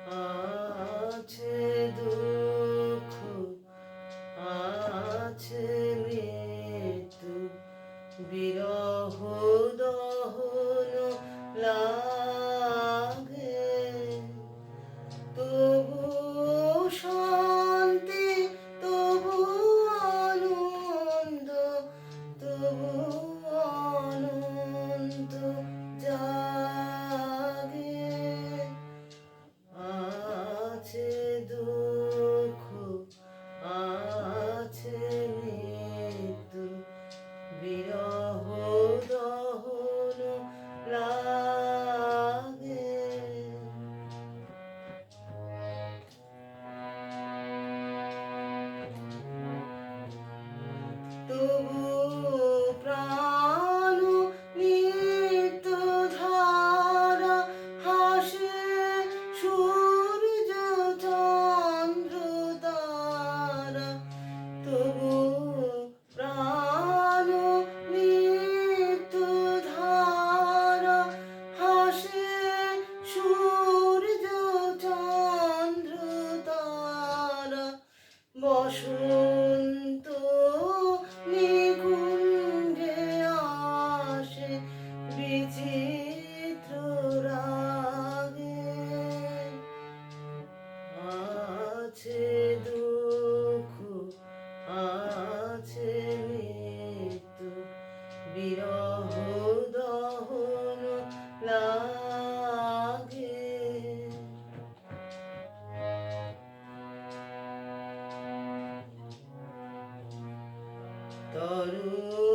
আছে দুঃখ, আছে মৃত্যু, বিরহ দহন লাগে, তবু শান্তি, তবু আনন্দ, তবু অনন্ত জাগে। আছে দুঃখ, আছে মৃত্যু, বিরহ দহন লাগে। তবু প্রাণ নিত্য ধারা হাসে, সূর্য চন্দ্র তারা, তবু প্রাণ নিত্য ধারা হাসে, সূর্য চন্দ্র তারা, বসন্ত নিকুঞ্জে আসে বিচিত্র রাগে। আছে দুঃখ, আছে মৃত্যু, বিরহ দহন লাগে। তরু